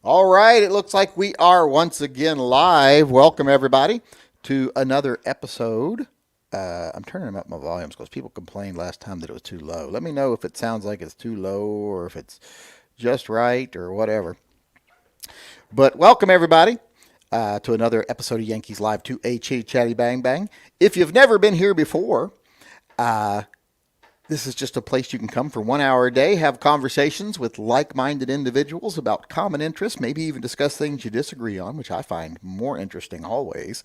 All right, it looks like we are once again live. Welcome, everybody, to another episode. I'm turning up my volumes because people complained last time that it was too low. Let me know if it sounds like it's too low or if it's just right or whatever. But welcome, everybody, to another episode of Yankees Live to a Chitty-Chatty Bang Bang. If you've never been here before, this is just a place you can come for 1 hour a day, have conversations with like-minded individuals about common interests, maybe even discuss things you disagree on, which I find more interesting always.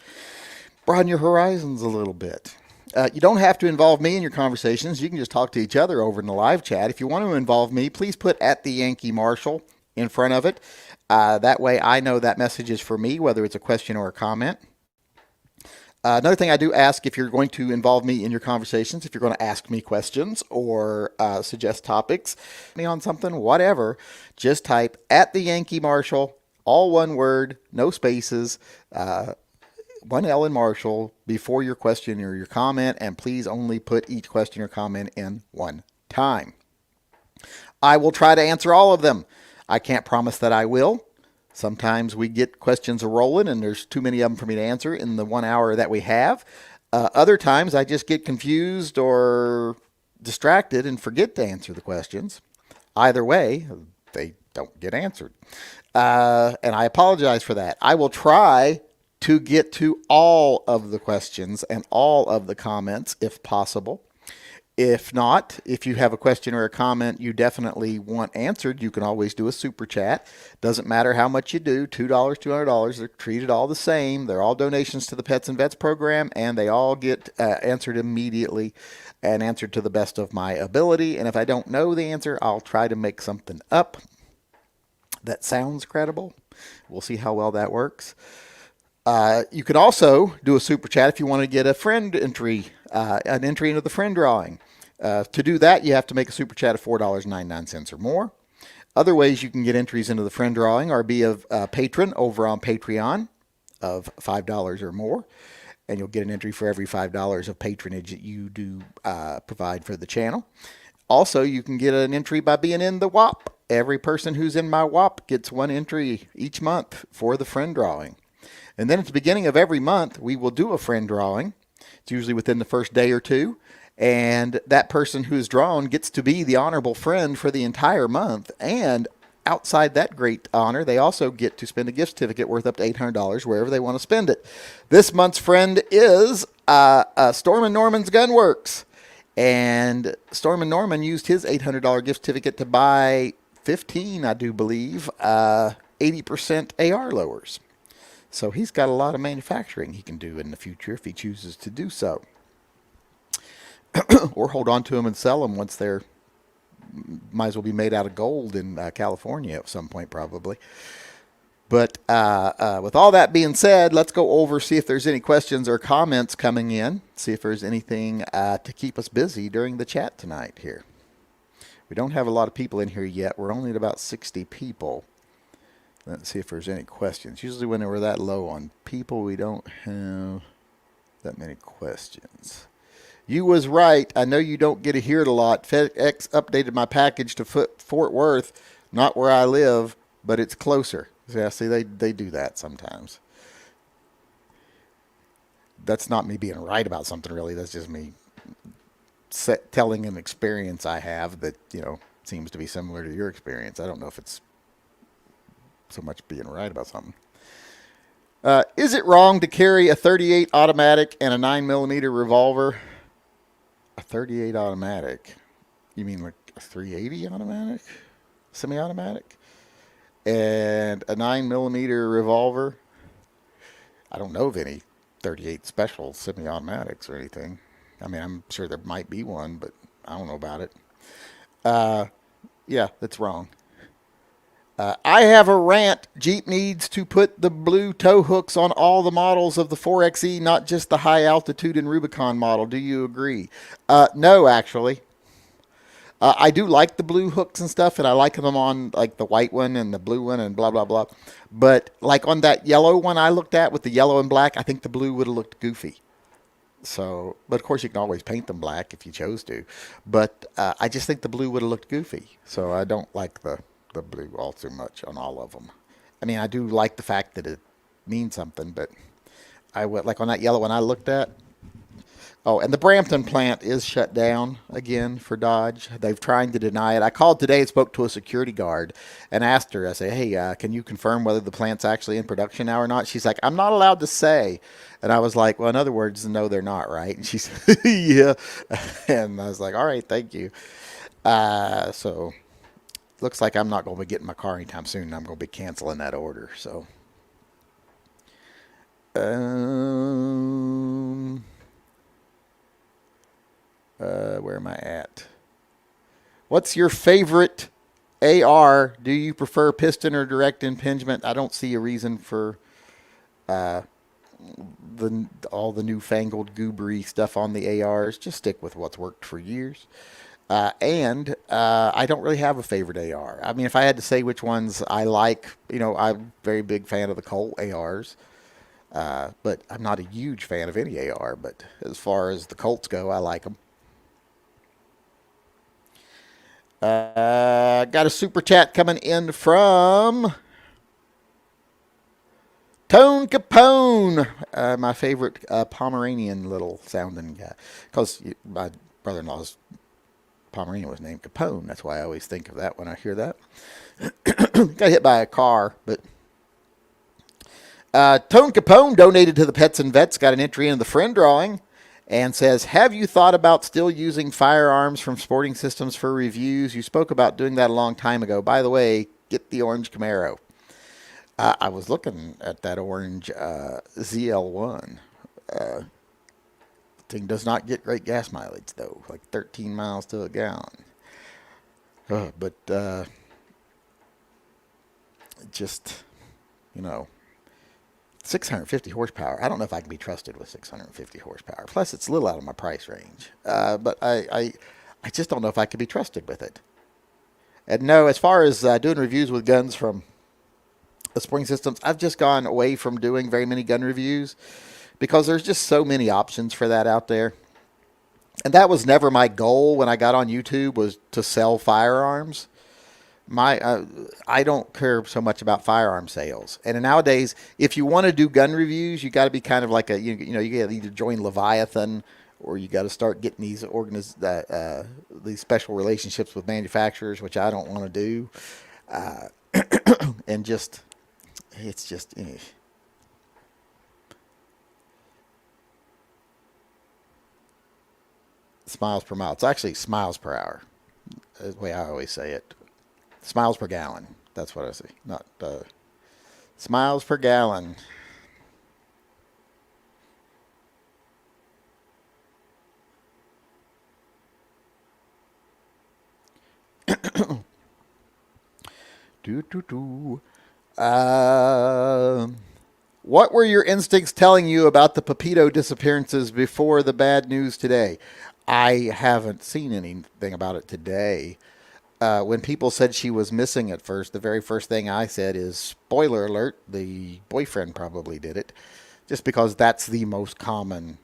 Broaden your horizons a little bit. You don't have to involve me in your conversations. You can just talk to each other over in the live chat. If you want to involve me, please put at the Yankee Marshal in front of it. That way I know that message is for me, whether it's a question or a comment. Another thing I do ask, if you're going to involve me in your conversations, if you're going to ask me questions or suggest topics, me on something, whatever, just type at the Yankee Marshal, all one word, no spaces, one L in Marshall before your question or your comment, and please only put each question or comment in one time. I will try to answer all of them. I can't promise that I will. Sometimes we get questions rolling and there's too many of them for me to answer in the 1 hour that we have. Other times I just get confused or distracted and forget to answer the questions. Either way, they don't get answered. And I apologize for that. I will try to get to all of the questions and all of the comments if possible. If not, if you have a question or a comment you definitely want answered, you can always do a super chat. Doesn't matter how much you do, $2, $200, they're treated all the same. They're all donations to the Pets and Vets program, and they all get answered immediately and answered to the best of my ability. And if I don't know the answer, I'll try to make something up that sounds credible. We'll see how well that works. You can also do a super chat if you want to get a friend entry, an entry into the friend drawing. To do that, you have to make a super chat of $4.99 or more. Other ways you can get entries into the friend drawing are be a patron over on Patreon of $5 or more, and you'll get an entry for every $5 of patronage that you do provide for the channel. Also, you can get an entry by being in the WAP. Every person who's in my WAP gets one entry each month for the friend drawing. And then at the beginning of every month, we will do a friend drawing. It's usually within the first day or two. And that person who is drawn gets to be the honorable friend for the entire month. And outside that great honor, they also get to spend a gift certificate worth up to $800 wherever they want to spend it. This month's friend is Storm and Norman's Gunworks. And Storm and Norman used his $800 gift certificate to buy 15, I do believe, 80% AR lowers. So he's got a lot of manufacturing he can do in the future if he chooses to do so. Or hold on to them and sell them once they're, might as well be made out of gold in California at some point probably. But with all that being said, let's go over, see if there's any questions or comments coming in. See if there's anything to keep us busy during the chat tonight here. We don't have a lot of people in here yet. We're only at about 60 people. Let's see if there's any questions. Usually when we're that low on people, we don't have that many questions. You was right. I know you don't get to hear it a lot. FedEx updated my package to Fort Worth, not where I live, but it's closer. Yeah, see, they do that sometimes. That's not me being right about something, really. That's just me telling an experience I have that, seems to be similar to your experience. I don't know if it's so much being right about something. Is it wrong to carry a 38 automatic and a 9mm revolver? A 38 automatic? You mean like a 380 automatic? Semi-automatic? And a 9mm revolver? I don't know of any 38 special semi-automatics or anything. I mean, I'm sure there might be one, but I don't know about it. Yeah, that's wrong. I have a rant. Jeep needs to put the blue tow hooks on all the models of the 4xe, not just the high altitude and Rubicon model. Do you agree? No, actually. I do like the blue hooks and stuff, and I like them on like the white one and the blue one and blah, blah, blah. But like on that yellow one I looked at with the yellow and black, I think the blue would have looked goofy. So, but of course you can always paint them black if you chose to. But I just think the blue would have looked goofy. So I don't like the the blue all too much on all of them. I mean, I do like the fact that it means something, but I would like on that yellow one I looked at. Oh, and the Brampton plant is shut down again for Dodge. They've tried to deny it. I called today and spoke to a security guard and asked her, I said, hey, can you confirm whether the plant's actually in production now or not? She's like, I'm not allowed to say. And I was like, well, in other words, no, they're not, right? And she said, yeah. And I was like, all right, thank you. So looks like I'm not going to be getting my car anytime soon. I'm going to be canceling that order. So, where am I at? What's your favorite AR? Do you prefer piston or direct impingement? I don't see a reason for all the newfangled goobery stuff on the ARs. Just stick with what's worked for years. And I don't really have a favorite AR. I mean, if I had to say which ones I like, I'm a very big fan of the Colt ARs. But I'm not a huge fan of any AR. But as far as the Colts go, I like them. Got a super chat coming in from Tone Capone, my favorite Pomeranian little sounding guy. Because my brother-in-law's Pomeranian was named Capone. That's why I always think of that when I hear that. Got hit by a car, but Tone Capone donated to the Pets and Vets, got an entry in the friend drawing, and says, have you thought about still using firearms from Sporting Systems for reviews? You spoke about doing that a long time ago. By the way, get the orange Camaro. I was looking at that orange ZL1. Thing does not get great gas mileage, though, like 13 miles to a gallon. But just, 650 horsepower. I don't know if I can be trusted with 650 horsepower. Plus, it's a little out of my price range. But I just don't know if I can be trusted with it. And no, as far as doing reviews with guns from the Sporting Systems, I've just gone away from doing very many gun reviews because there's just so many options for that out there. And that was never my goal when I got on YouTube, was to sell firearms. I don't care so much about firearm sales. And nowadays, if you want to do gun reviews, you got to be kind of like you got to either join Leviathan or you got to start getting these these special relationships with manufacturers, which I don't want to do. And it's just. Smiles per mile. It's actually smiles per hour. That's the way I always say it. Smiles per gallon. That's what I say. Not smiles per gallon. What were your instincts telling you about the Pepito disappearances before the bad news today? I haven't seen anything about it today. When people said she was missing at first, the very first thing I said is, spoiler alert, the boyfriend probably did it, just because that's the most common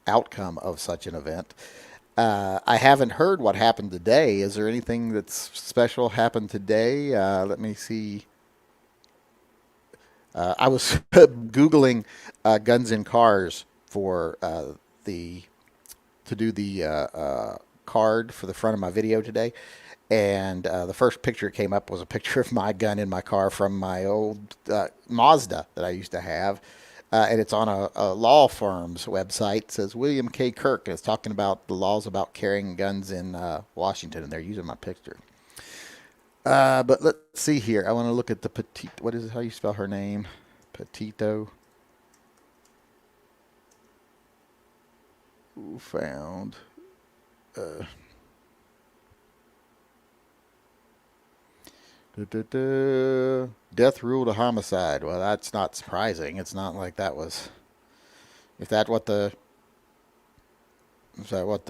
outcome of such an event. I haven't heard what happened today. Is there anything that's special happened today? Let me see. I was Googling guns in cars for to do the card for the front of my video today. And the first picture that came up was a picture of my gun in my car from my old Mazda that I used to have. And it's on a law firm's website. It says William K. Kirk, and it's talking about the laws about carrying guns in Washington, and they're using my picture. But let's see here. I want to look at the Petito. What is it? How you spell her name? Petito. Ooh, found. Death ruled a homicide. Well, that's not surprising. It's not like that was. Is that what the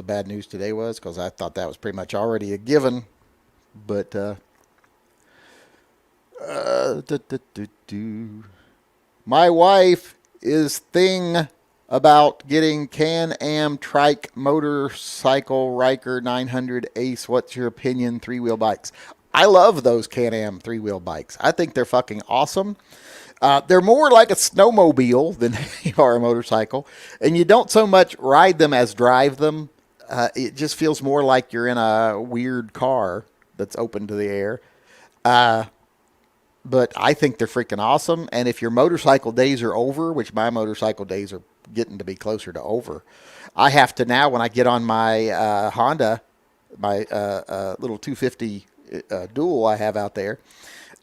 bad news today was? Because I thought that was pretty much already a given. But my wife is thing about getting Can-Am trike motorcycle Riker 900 Ace. What's your opinion? 3-wheel bikes. I love those Can-Am three-wheel bikes. I think they're fucking awesome. They're more like a snowmobile than they are a motorcycle, and you don't so much ride them as drive them. It just feels more like you're in a weird car that's open to the air. But I think they're freaking awesome. And if your motorcycle days are over, which my motorcycle days are getting to be closer to over, I have to now, when I get on my Honda, my little 250 dual I have out there,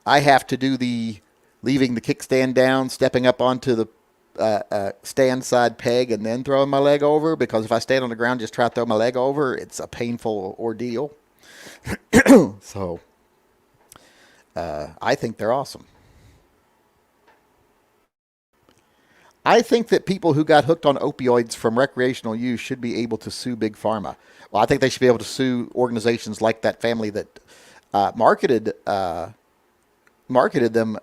I have to do the leaving the kickstand down, stepping up onto the stand side peg, and then throwing my leg over. Because if I stand on the ground, just try to throw my leg over, it's a painful ordeal. So I think they're awesome. I think that people who got hooked on opioids from recreational use should be able to sue Big Pharma. Well, I think they should be able to sue organizations like that family that marketed them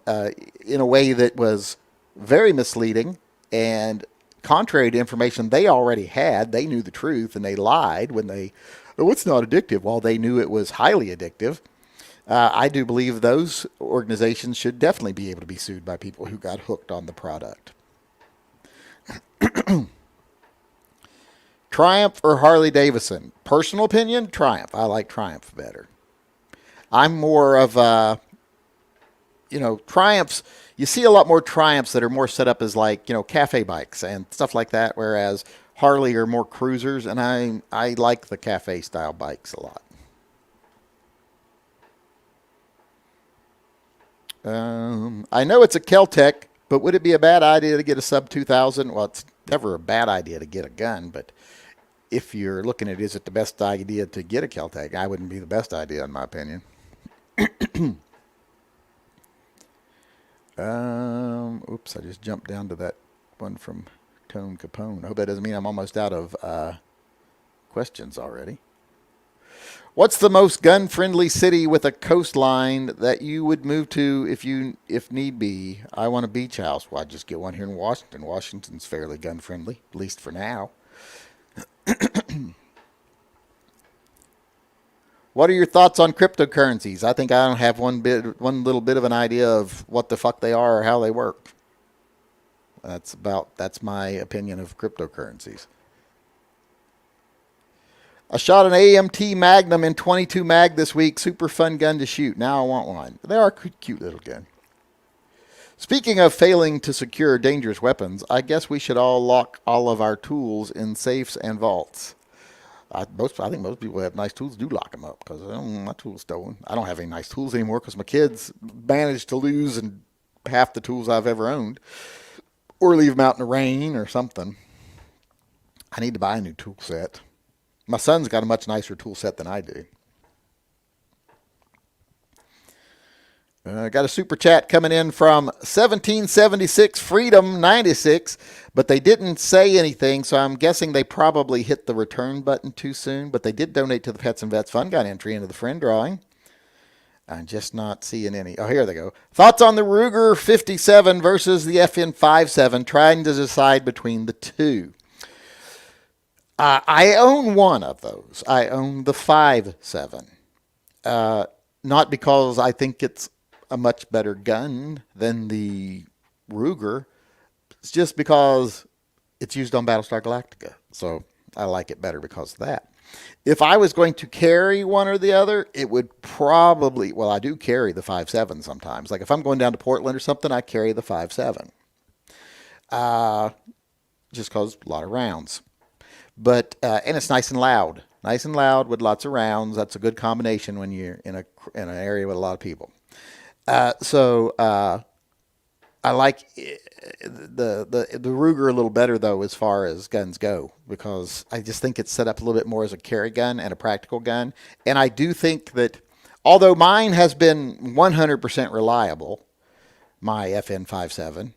in a way that was very misleading and contrary to information they already had. They knew the truth and they lied when they, oh, it's not addictive. Well, they knew it was highly addictive. I do believe those organizations should definitely be able to be sued by people who got hooked on the product. Triumph or Harley Davidson? Personal opinion, Triumph. I like Triumph better. I'm more of Triumphs. You see a lot more Triumphs that are more set up as like, cafe bikes and stuff like that, whereas Harley are more cruisers, and I like the cafe style bikes a lot. I know it's a Keltec, but would it be a bad idea to get a sub 2000? Well, it's never a bad idea to get a gun, but if you're looking at is it the best idea to get a Keltec, I wouldn't be the best idea in my opinion. Oops, I just jumped down to that one from Tone Capone. I hope that doesn't mean I'm almost out of questions already. What's the most gun-friendly city with a coastline that you would move to if need be? I want a beach house. Well, I'd just get one here in Washington. Washington's fairly gun-friendly, at least for now. What are your thoughts on cryptocurrencies? I think I don't have one little bit of an idea of what the fuck they are or how they work. That's my opinion of cryptocurrencies. I shot an AMT Magnum in 22 mag this week. Super fun gun to shoot. Now I want one. They are a cute little gun. Speaking of failing to secure dangerous weapons, I guess we should all lock all of our tools in safes and vaults. I think most people who have nice tools do lock them up because my tool's stolen. I don't have any nice tools anymore because my kids managed to lose and half the tools I've ever owned, or leave them out in the rain or something. I need to buy a new tool set. My son's got a much nicer tool set than I do. Got a super chat coming in from 1776 Freedom 96, but they didn't say anything, so I'm guessing they probably hit the return button too soon, but they did donate to the Pets and Vets Fun Gun entry into the friend drawing. I'm just not seeing any. Oh, here they go. Thoughts on the Ruger 57 versus the FN 57, trying to decide between the two. I own one of those. I own the 57. Not because I think it's a much better gun than the Ruger. It's just because it's used on Battlestar Galactica. So I like it better because of that. If I was going to carry one or the other, it would probably, well, I do carry the 57 sometimes. Like if I'm going down to Portland or something, I carry the 57. Just because a lot of rounds. But, and it's nice and loud. Nice and loud with lots of rounds. That's a good combination when you're in an area with a lot of people. I like the Ruger a little better though as far as guns go, because I just think it's set up a little bit more as a carry gun and a practical gun. And I do think that although mine has been 100% reliable, my FN57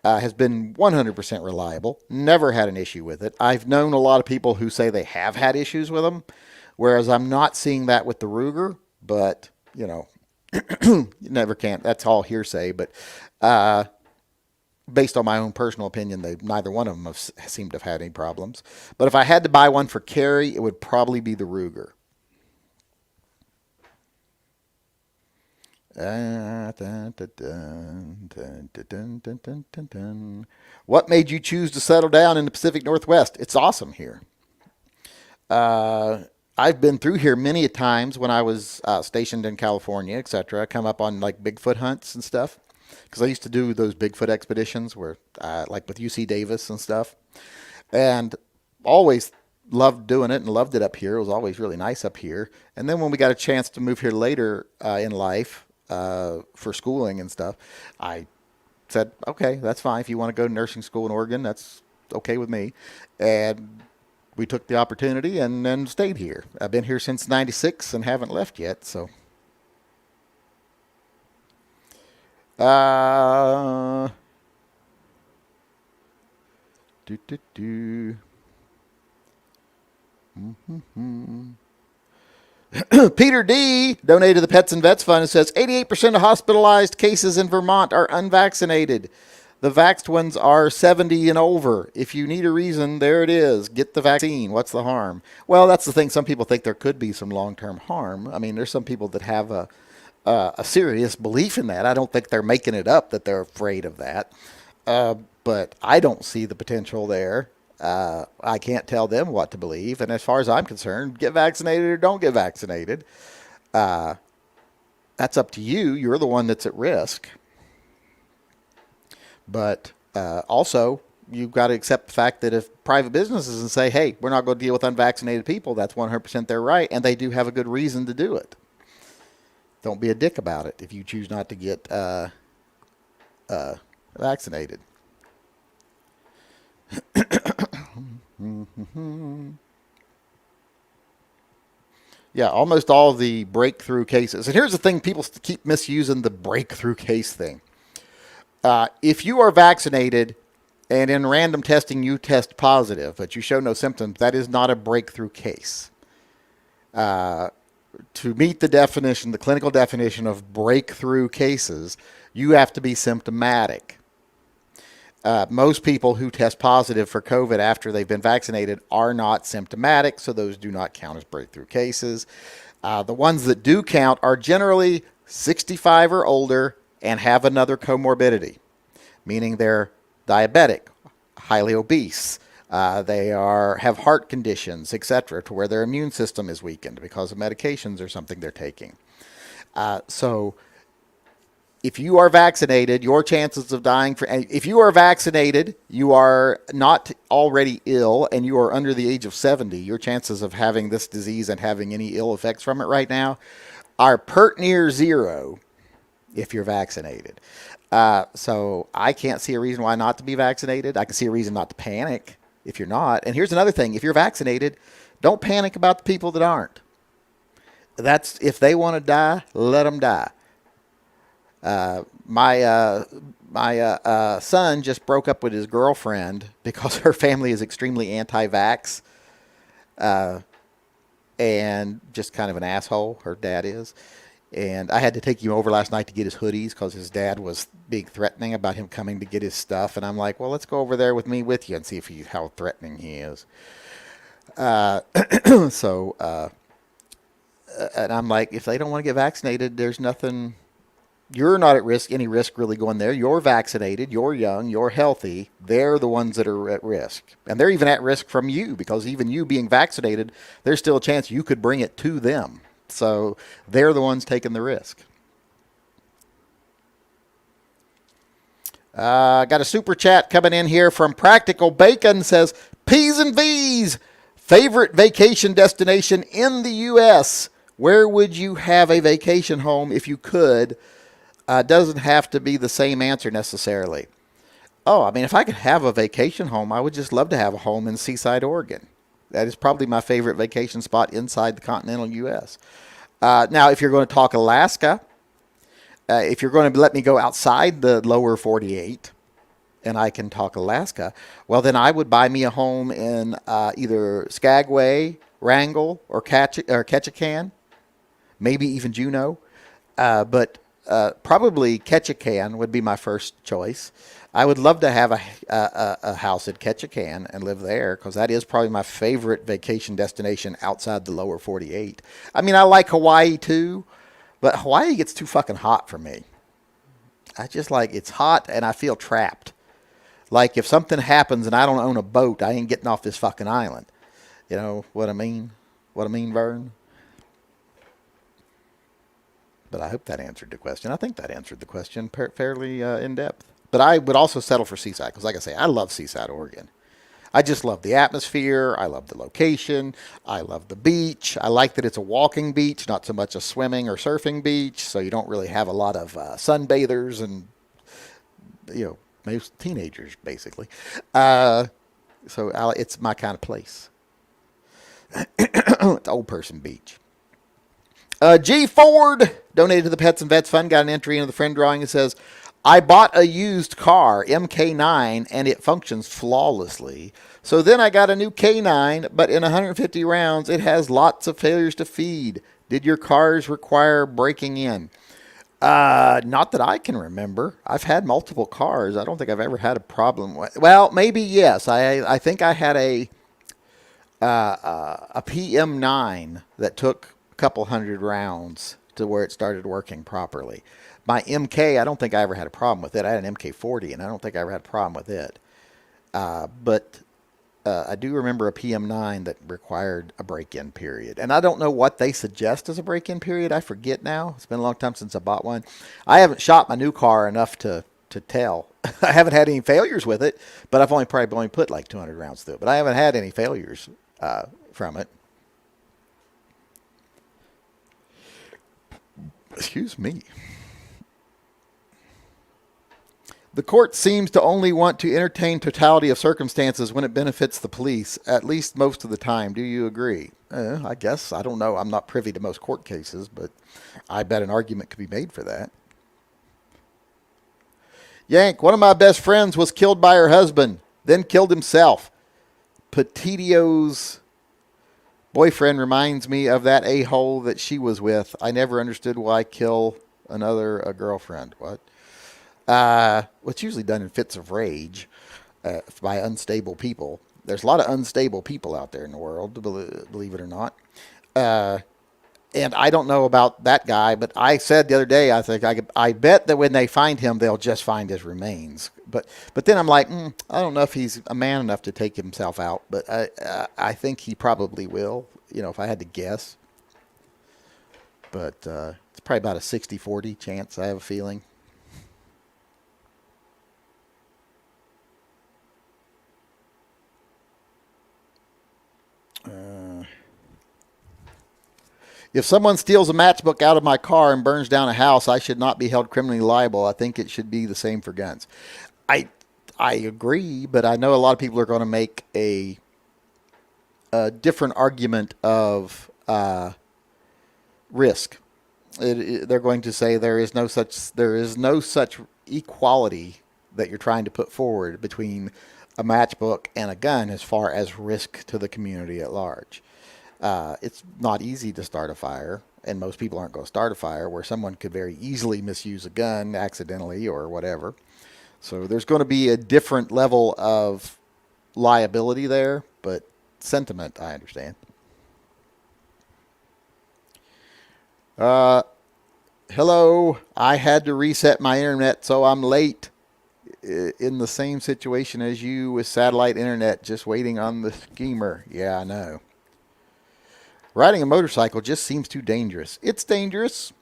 has been 100% reliable, never had an issue with it. I've known a lot of people who say they have had issues with them, whereas I'm not seeing that with the Ruger, but you never can. That's all hearsay, but based on my own personal opinion, neither one of them seemed to have had any problems. But if I had to buy one for carry, it would probably be the Ruger. Dun, dun, dun, dun, dun, dun, dun, dun, dun, dun. What made you choose to settle down in the Pacific Northwest? It's awesome here. Uh, I've been through here many a times when I was stationed in California, etc. I come up on like Bigfoot hunts and stuff because I used to do those Bigfoot expeditions where, like with UC Davis and stuff, and always loved doing it and loved it up here. It was always really nice up here. And then when we got a chance to move here later in life for schooling and stuff, I said, okay, that's fine. If you want to go to nursing school in Oregon, that's okay with me. And we took the opportunity and then stayed here. I've been here since '96 and haven't left yet. So, uh, do do do. Peter D donated to the Pets and Vets Fund and says 88% of hospitalized cases in Vermont are unvaccinated. The vaxxed ones are 70 and over. If you need a reason, there it is. Get the vaccine. What's the harm? Well, that's the thing. Some people think there could be some long-term harm. I mean, there's some people that have a serious belief in that. I don't think they're making it up that they're afraid of that. But I don't see the potential there. I can't tell them what to believe. And as far as I'm concerned, get vaccinated or don't get vaccinated. That's up to you. You're the one that's at risk. But also, you've got to accept the fact that if private businesses and say, hey, we're not going to deal with unvaccinated people, that's 100% their right. And they do have a good reason to do it. Don't be a dick about it if you choose not to get vaccinated. Yeah, almost all of the breakthrough cases. And here's the thing, people keep misusing the breakthrough case thing. If you are vaccinated and in random testing you test positive, but you show no symptoms, that is not a breakthrough case. To meet the definition, the clinical definition of breakthrough cases, you have to be symptomatic. Most people who test positive for COVID after they've been vaccinated are not symptomatic, so those do not count as breakthrough cases. The ones that do count are generally 65 or older and have another comorbidity, meaning they're diabetic, highly obese, they have heart conditions, etc., to where their immune system is weakened because of medications or something they're taking. So if you are vaccinated, your chances of dying if you are vaccinated, you are not already ill, and you are under the age of 70, your chances of having this disease and having any ill effects from it right now are pert near zero if you're vaccinated. So I can't see a reason why not to be vaccinated. I can see a reason not to panic if you're not. And here's another thing. If you're vaccinated, don't panic about the people that aren't. If they want to die, let them die. My son just broke up with his girlfriend because her family is extremely anti-vax, and just kind of an asshole. Her dad is, and I had to take him over last night to get his hoodies because his dad was being threatening about him coming to get his stuff. And I'm like, well, let's go over there with me with you and see how threatening he is. So and I'm like, if they don't want to get vaccinated, there's nothing. You're not at risk, any risk really going there. You're vaccinated, you're young, you're healthy. They're the ones that are at risk. And they're even at risk from you because even you being vaccinated, there's still a chance you could bring it to them. So they're the ones taking the risk. Got a super chat coming in here from Practical Bacon. Says, P's and V's, favorite vacation destination in the U.S. Where would you have a vacation home if you could? Doesn't have to be the same answer necessarily. Oh, I mean, if I could have a vacation home, I would just love to have a home in Seaside, Oregon. That is probably my favorite vacation spot inside the continental U.S. Now, if you're going to talk Alaska, if you're going to let me go outside the lower 48 and I can talk Alaska, well, then I would buy me a home in either Skagway, Wrangell, or Ketchikan, maybe even Juneau. But probably Ketchikan would be my first choice. I would love to have a house at Ketchikan and live there because that is probably my favorite vacation destination outside the lower 48. I mean, I like Hawaii too, But Hawaii gets too fucking hot for me. I just like, it's hot and I feel trapped. Like if something happens and I don't own a boat, I ain't getting off this fucking island. You know what I mean? What I mean, Vern? But I hope that answered the question. I think that answered the question fairly in depth. But I would also settle for Seaside because, like I say, I love Seaside, Oregon. I just love the atmosphere. I love the location. I love the beach. I like that it's a walking beach, not so much a swimming or surfing beach. So you don't really have a lot of sunbathers and, you know, most teenagers, basically. So it's my kind of place. It's old person beach. G. Ford donated to the Pets and Vets Fund. Got an entry into the friend drawing. It says, I bought a used car, MK9, and it functions flawlessly. So then I got a new K9, but in 150 rounds, it has lots of failures to feed. Did your cars require breaking in? Not that I can remember. I've had multiple cars. I don't think I've ever had a problem with. Well, maybe yes. I think I had a PM9 that took a couple hundred rounds to where it started working properly. My MK, I don't think I ever had a problem with it. I had an MK40, and I don't think I ever had a problem with it. But I do remember a PM9 that required a break-in period. And I don't know what they suggest as a break-in period. I forget now. It's been a long time since I bought one. I haven't shot my new car enough to tell. I haven't had any failures with it, but I've probably only put like 200 rounds through it. But I haven't had any failures from it. Excuse me. The court seems to only want to entertain totality of circumstances when it benefits the police, at least most of the time. Do you agree? I guess. I don't know. I'm not privy to most court cases, but I bet an argument could be made for that. Yank, one of my best friends was killed by her husband, then killed himself. Petitio's boyfriend reminds me of that a-hole that she was with. I never understood why kill a girlfriend. What? It's usually done in fits of rage by unstable people. There's a lot of unstable people out there in the world, believe it or not. And I don't know about that guy, but I said the other day, I bet that when they find him, they'll just find his remains. But then I'm like, I don't know if he's a man enough to take himself out, but I think he probably will, if I had to guess. But it's probably about a 60-40 chance, I have a feeling. If someone steals a matchbook out of my car and burns down a house, I should not be held criminally liable. I think it should be the same for guns. I agree, but I know a lot of people are going to make a different argument of risk. They're going to say there is no such equality that you're trying to put forward between a matchbook and a gun as far as risk to the community at large. It's not easy to start a fire, and most people aren't going to start a fire where someone could very easily misuse a gun accidentally or whatever. So there's going to be a different level of liability there, but sentiment, I understand. Hello, I had to reset my internet, so I'm late. In the same situation as you with satellite internet, just waiting on the schemer. Yeah, I know. Riding a motorcycle just seems too dangerous. It's dangerous.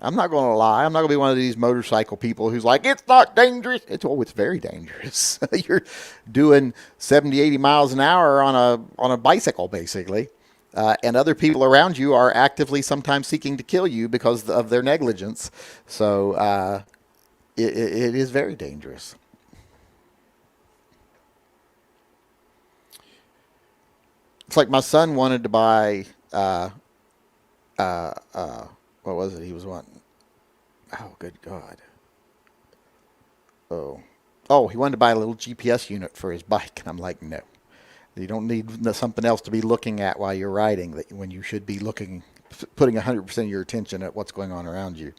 I'm not going to lie. I'm not going to be one of these motorcycle people who's like, it's not dangerous. It's very dangerous. You're doing 70, 80 miles an hour on a bicycle, basically. And other people around you are actively sometimes seeking to kill you because of their negligence. So it is very dangerous. It's like my son wanted to buy... what was it he was wanting? Oh, good God. Oh, he wanted to buy a little GPS unit for his bike. And I'm like, no. You don't need something else to be looking at while you're riding when you should be putting 100% of your attention at what's going on around you.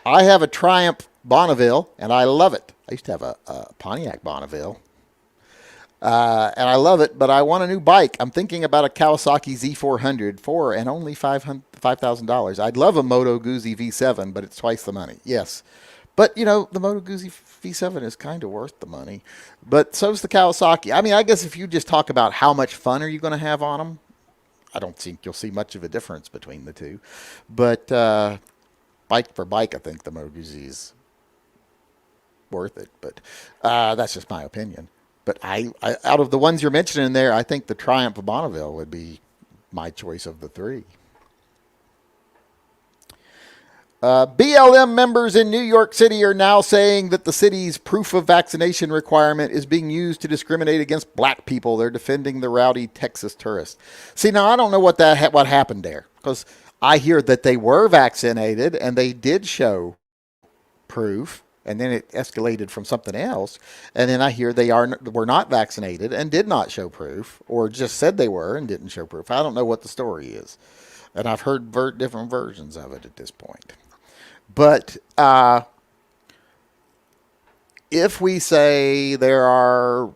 I have a Triumph Bonneville, and I love it. I used to have a Pontiac Bonneville. And I love it, but I want a new bike. I'm thinking about a Kawasaki Z400 for and only $5,000. I'd love a Moto Guzzi V7, but it's twice the money. Yes. But, the Moto Guzzi V7 is kind of worth the money. But so's the Kawasaki. I mean, I guess if you just talk about how much fun are you going to have on them, I don't think you'll see much of a difference between the two. But bike for bike, I think the Moto Guzzi is worth it. But that's just my opinion. But I, out of the ones you're mentioning there, I think the Triumph of Bonneville would be my choice of the three. BLM members in New York City are now saying that the city's proof of vaccination requirement is being used to discriminate against black people. They're defending the rowdy Texas tourists. See, now I don't know what happened there, because I hear that they were vaccinated and they did show proof, and then it escalated from something else. And then I hear they were not vaccinated and did not show proof, or just said they were and didn't show proof. I don't know what the story is, and I've heard different versions of it at this point. But if we say there are,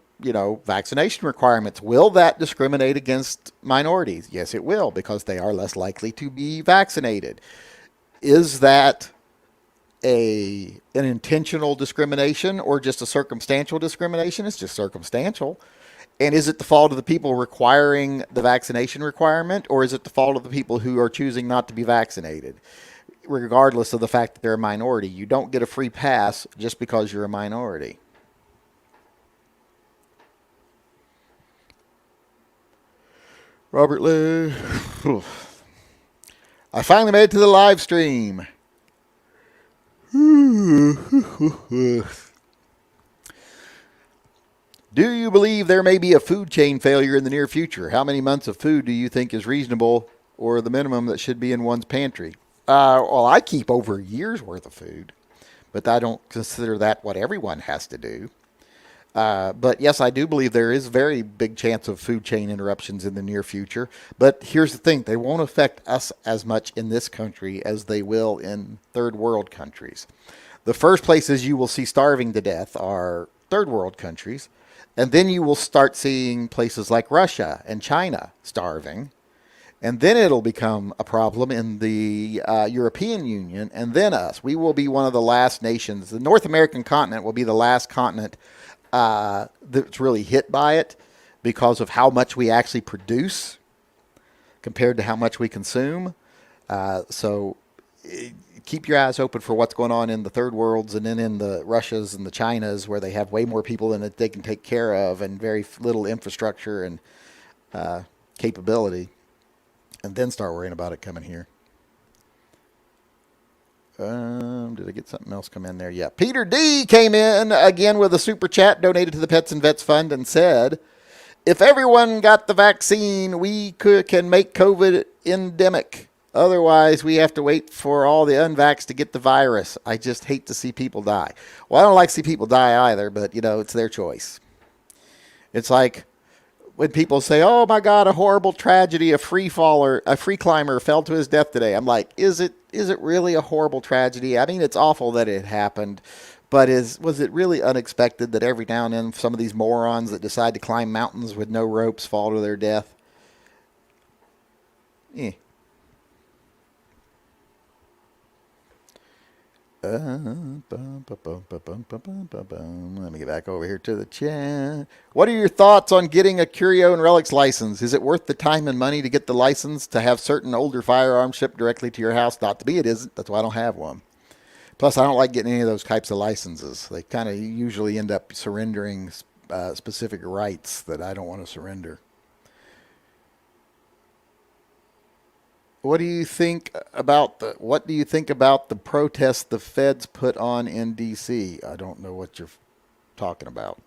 vaccination requirements, will that discriminate against minorities? Yes, it will, because they are less likely to be vaccinated. Is that an intentional discrimination or just a circumstantial discrimination? It's just circumstantial. And is it the fault of the people requiring the vaccination requirement, or is it the fault of the people who are choosing not to be vaccinated? Regardless of the fact that they're a minority, you don't get a free pass just because you're a minority. Robert Lee. I finally made it to the live stream. Do you believe there may be a food chain failure in the near future? How many months of food do you think is reasonable, or the minimum that should be in one's pantry? Well, I keep over a year's worth of food, but I don't consider that what everyone has to do. But yes, I do believe there is a very big chance of food chain interruptions in the near future. But here's the thing. They won't affect us as much in this country as they will in third world countries. The first places you will see starving to death are third world countries. And then you will start seeing places like Russia and China starving. And then it'll become a problem in the European Union, and then us. We will be one of the last nations. The North American continent will be the last continent that's really hit by it, because of how much we actually produce compared to how much we consume. So keep your eyes open for what's going on in the third worlds, and then in the Russias and the Chinas, where they have way more people than they can take care of, and very little infrastructure and capability. And then start worrying about it coming here. Did I get something else come in there? Yeah. Peter D came in again with a super chat donated to the Pets and Vets Fund and said, if everyone got the vaccine, we can make COVID endemic. Otherwise, we have to wait for all the unvaxxed to get the virus. I just hate to see people die. Well, I don't like to see people die either, but, it's their choice. It's like when people say, oh my God, a horrible tragedy, a free climber fell to his death today. I'm like, is it really a horrible tragedy? I mean, it's awful that it happened, but was it really unexpected that every now and then some of these morons that decide to climb mountains with no ropes fall to their death? Let me get back over here to the chat. What are your thoughts on getting a Curio and Relics license? Is it worth the time and money to get the license to have certain older firearms shipped directly to your house? Not to be, it isn't. That's why I don't have one. Plus, I don't like getting any of those types of licenses. They kind of usually end up surrendering specific rights that I don't want to surrender. What do you think about the protests the feds put on in D.C.? I don't know what you're talking about.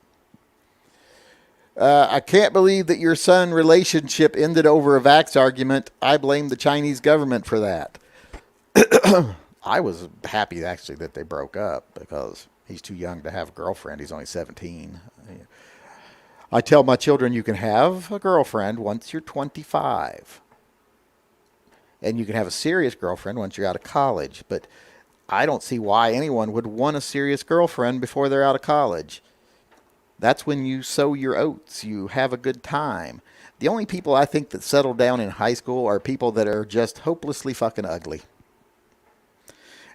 I can't believe that your son relationship ended over a vax argument. I blame the Chinese government for that. I was happy actually that they broke up, because he's too young to have a girlfriend. He's only 17. I tell my children you can have a girlfriend once you're 25. And you can have a serious girlfriend once you're out of college. But I don't see why anyone would want a serious girlfriend before they're out of college. That's when you sow your oats. You have a good time. The only people I think that settle down in high school are people that are just hopelessly fucking ugly.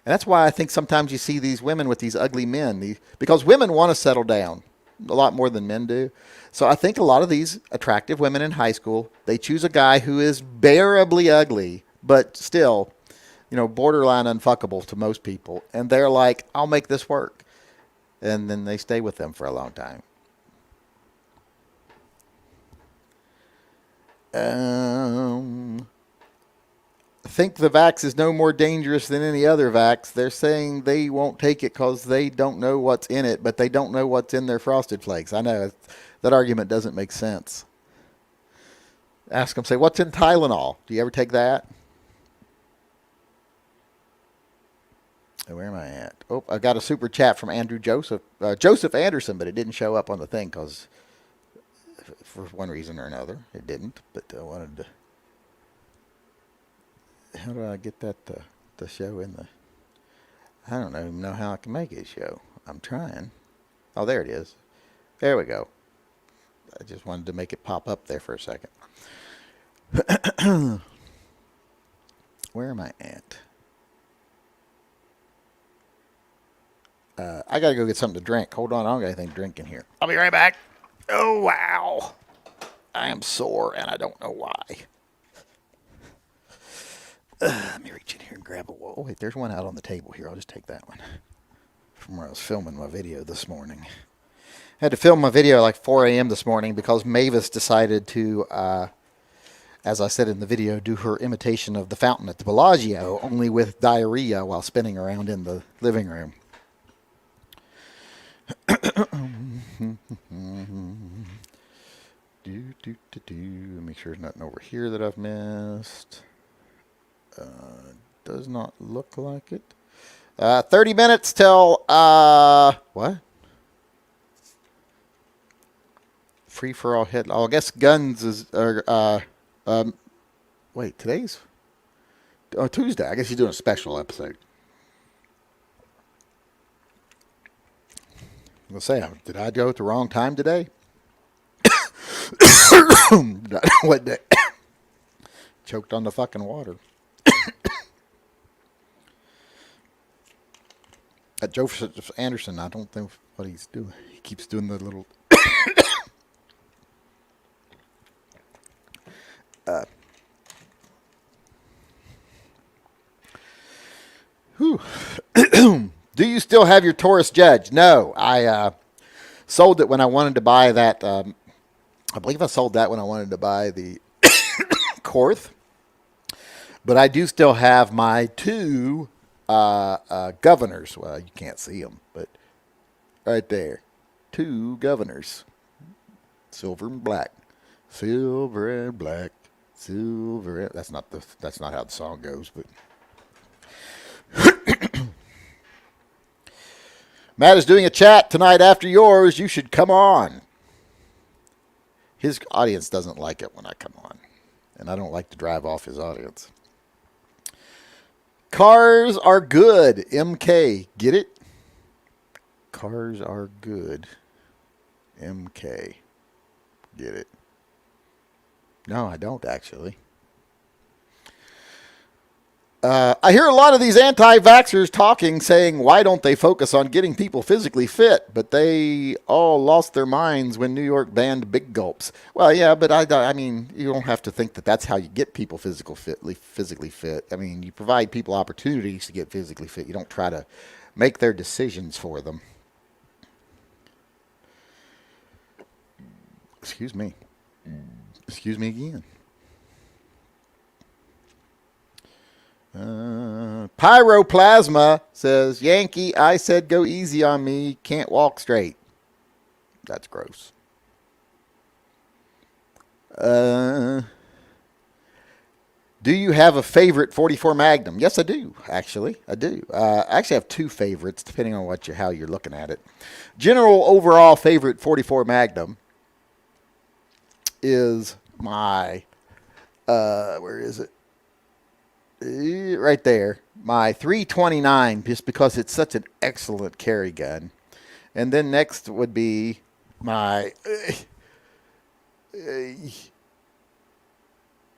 And that's why I think sometimes you see these women with these ugly men, because women want to settle down a lot more than men do. So I think a lot of these attractive women in high school, they choose a guy who is bearably ugly, but still, borderline unfuckable to most people. And they're like, I'll make this work. And then they stay with them for a long time. Think the vax is no more dangerous than any other vax. They're saying they won't take it because they don't know what's in it, but they don't know what's in their Frosted Flakes. I know that argument doesn't make sense. Ask them, say, what's in Tylenol? Do you ever take that? Where am I at? Oh, I got a super chat from Andrew Joseph Anderson, but it didn't show up on the thing because for one reason or another it didn't. But I wanted to. How do I get that to show in the... I don't even know how I can make it show. I'm trying. Oh, there it is. There we go. I just wanted to make it pop up there for a second. Where am I at? I got to go get something to drink. Hold on. I don't got anything to drink in here. I'll be right back. Oh, wow. I am sore, and I don't know why. Let me reach in here and grab a... Oh, wait, there's one out on the table here. I'll just take that one from where I was filming my video this morning. I had to film my video like 4 a.m. this morning because Mavis decided to, as I said in the video, do her imitation of the fountain at the Bellagio, only with diarrhea while spinning around in the living room. Make sure there's nothing over here that I've missed. Does not look like it. 30 minutes till, what? Free for all hit. Oh, I guess guns is, wait, today's? Oh, Tuesday. I guess he's doing a special episode. I'm going to say, did I go at the wrong time today? What day? Choked on the fucking water. Joseph Anderson, I don't think what he's doing. He keeps doing the little... Do you still have your Taurus Judge? No, I sold it when I wanted to buy that. I believe I sold that when I wanted to buy the Korth. But I do still have my two governors. Well, you can't see them, but right there. Two governors. Silver and black. Silver and black. Silver and... That's not how the song goes, but... Matt is doing a chat tonight after yours. You should come on. His audience doesn't like it when I come on. And I don't like to drive off his audience. Cars are good. MK. Get it? Cars are good. MK. Get it? No, I don't actually. I hear a lot of these anti-vaxxers talking, saying, why don't they focus on getting people physically fit? But they all lost their minds when New York banned big gulps. Well, yeah, but I mean, you don't have to think that that's how you get people physically fit. I mean, you provide people opportunities to get physically fit. You don't try to make their decisions for them. Excuse me. Excuse me again. Pyroplasma says, Yankee, I said go easy on me. Can't walk straight. That's gross. Do you have a favorite 44 Magnum? Yes, I do. Actually, I do. I actually have two favorites, depending on how you're looking at it. General overall favorite 44 Magnum is my, where is it? Right there, my 329, just because it's such an excellent carry gun. And then next would be My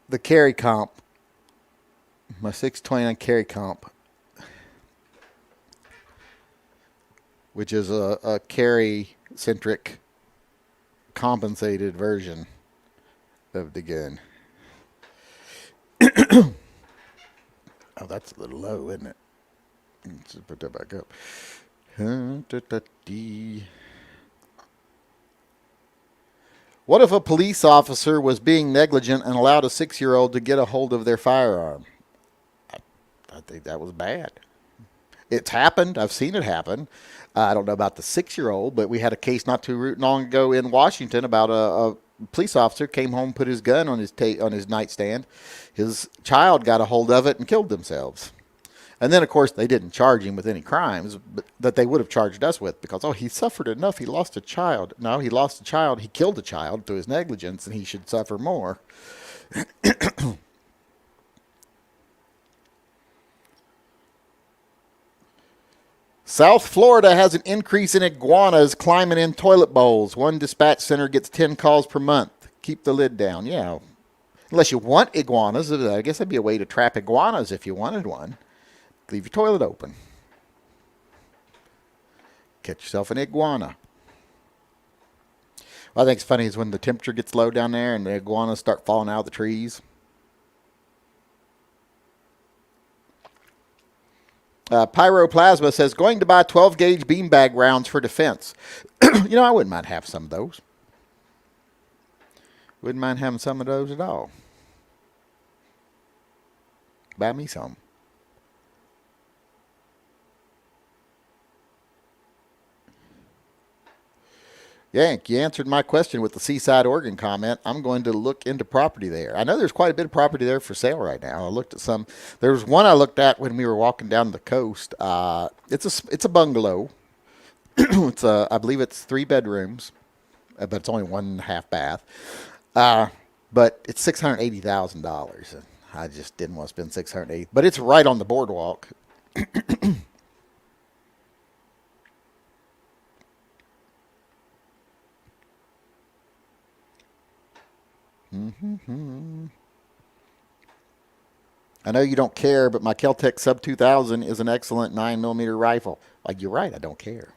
the carry comp, my 629 carry comp, which is a carry centric compensated version of the gun. Oh, that's a little low, isn't it? Let's put that back up. What if a police officer was being negligent and allowed a 6-year-old to get a hold of their firearm? I think that was bad. It's happened. I've seen it happen. I don't know about the 6-year-old, but we had a case not too long ago in Washington about a police officer came home, put his gun on his nightstand. His child got a hold of it and killed themselves. And then, of course, they didn't charge him with any crimes that they would have charged us with because, oh, he suffered enough. He lost a child. No, he lost a child. He killed a child through his negligence, and he should suffer more. South Florida has an increase in iguanas climbing in toilet bowls. One dispatch center gets 10 calls per month. Keep the lid down. Yeah. Unless you want iguanas. I guess that'd be a way to trap iguanas if you wanted one. Leave your toilet open. Catch yourself an iguana. What I think is funny is when the temperature gets low down there and the iguanas start falling out of the trees. Pyroplasma says, going to buy 12-gauge beanbag rounds for defense. I wouldn't mind having some of those. Wouldn't mind having some of those at all. Buy me some. Yank, you answered my question with the Seaside, Oregon comment. I'm going to look into property there. I know there's quite a bit of property there for sale right now. I looked at some. There was one I looked at when we were walking down the coast. It's a bungalow. I believe it's 3 bedrooms, but it's only 1.5 bath. But it's $680,000. I just didn't want to spend $680,000. But it's right on the boardwalk. I know you don't care, but my Kel-Tec Sub 2000 is an excellent 9mm rifle. Like, you're right, I don't care.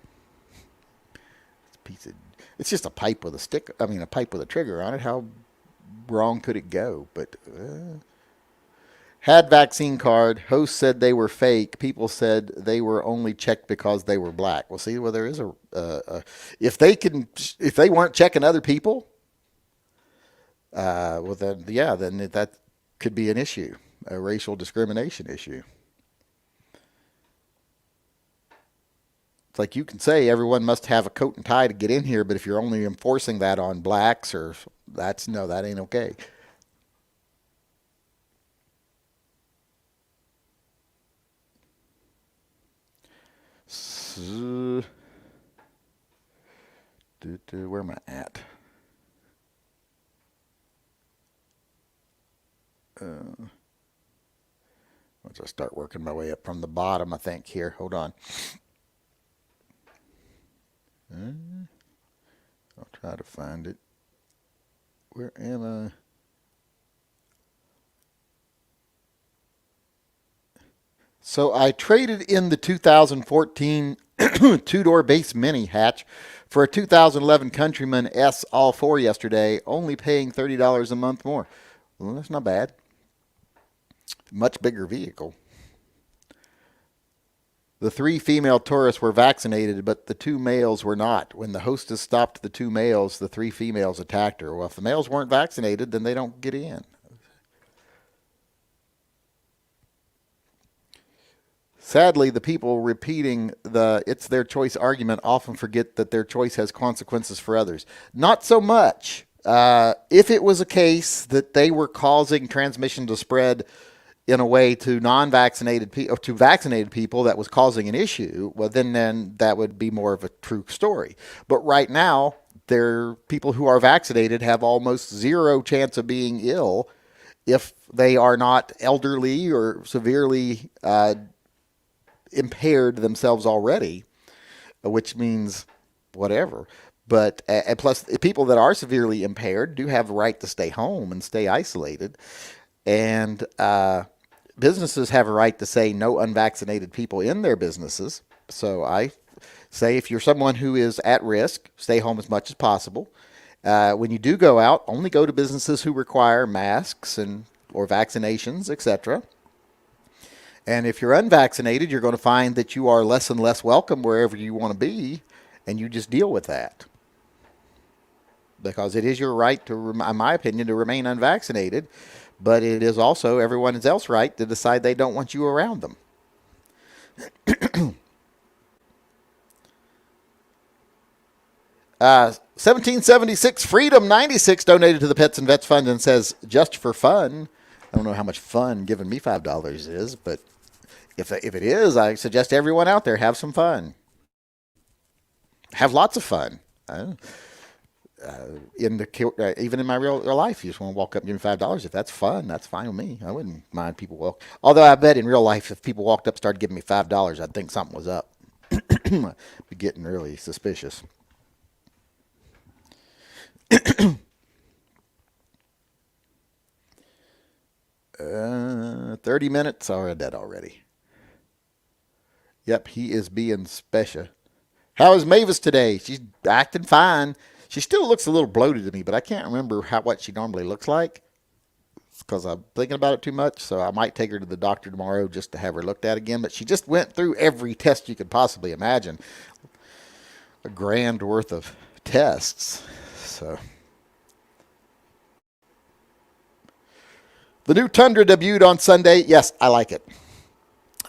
It's just a pipe with a pipe with a trigger on it. How wrong could it go? But had vaccine card. Host said they were fake. People said they were only checked because they were black. Well, see, there is if they weren't checking other people. Then that could be an issue, a racial discrimination issue. It's like you can say everyone must have a coat and tie to get in here, but if you're only enforcing that on blacks that ain't okay. So, where am I at? Once I start working my way up from the bottom, I think here. Hold on. I'll try to find it. Where am I? So I traded in the 2014 two-door base mini hatch for a 2011 Countryman S All-4 yesterday, only paying $30 a month more. Well, that's not bad. Much bigger vehicle. The 3 female tourists were vaccinated, but the 2 males were not. When the hostess stopped the 2 males, the 3 females attacked her. Well, if the males weren't vaccinated, then they don't get in. Sadly, the people repeating the "it's their choice" argument often forget that their choice has consequences for others. Not so much. If it was a case that they were causing transmission to spread in a way to non-vaccinated people, to vaccinated people, that was causing an issue, well, then that would be more of a true story. But right now, people who are vaccinated have almost zero chance of being ill if they are not elderly or severely impaired themselves already, which means whatever. But and plus, people that are severely impaired do have the right to stay home and stay isolated. And businesses have a right to say no unvaccinated people in their businesses. So I say if you're someone who is at risk, stay home as much as possible. When you do go out, only go to businesses who require masks and or vaccinations, etc. And if you're unvaccinated, you're going to find that you are less and less welcome wherever you want to be, and you just deal with that. Because it is your right, to, in my opinion, to remain unvaccinated, but it is also everyone else's right to decide they don't want you around them. 1776 Freedom 96 donated to the Pets and Vets Fund and says, just for fun. I don't know how much fun giving me $5 is, but if it is, I suggest everyone out there have some fun. Have lots of fun. Even in my real life, you just want to walk up and give me $5. If that's fun, that's fine with me. I wouldn't mind people walk. Although I bet in real life, if people walked up and started giving me $5, I'd think something was up. Be getting really suspicious. 30 minutes. I read that already. Yep, he is being special. How is Mavis today? She's acting fine. She still looks a little bloated to me, but I can't remember what she normally looks like because I'm thinking about it too much. So I might take her to the doctor tomorrow just to have her looked at again. But she just went through every test you could possibly imagine. A grand worth of tests. So the new Tundra debuted on Sunday. Yes, I like it.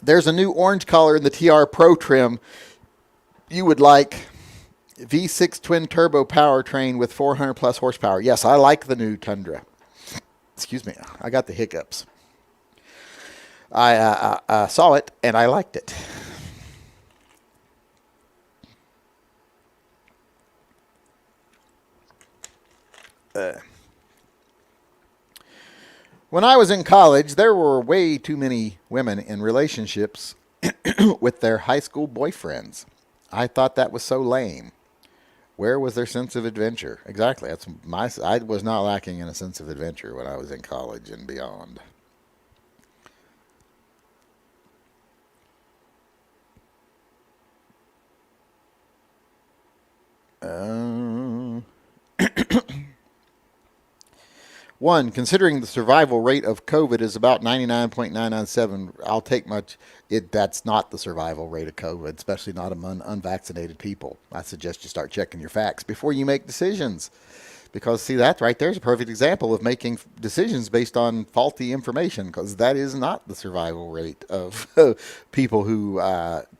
There's a new orange color in the TR Pro trim you would like. V6 twin turbo powertrain with 400 plus horsepower. Yes, I like the new Tundra. Excuse me, I got the hiccups. I saw it and I liked it. When I was in college, there were way too many women in relationships with their high school boyfriends. I thought that was so lame. Where was their sense of adventure? Exactly. I was not lacking in a sense of adventure when I was in college and beyond. One, considering the survival rate of COVID is about 99.997, I'll take much. That's not the survival rate of COVID, especially not among unvaccinated people. I suggest you start checking your facts before you make decisions. Because, see, that right there is a perfect example of making decisions based on faulty information, because that is not the survival rate of people who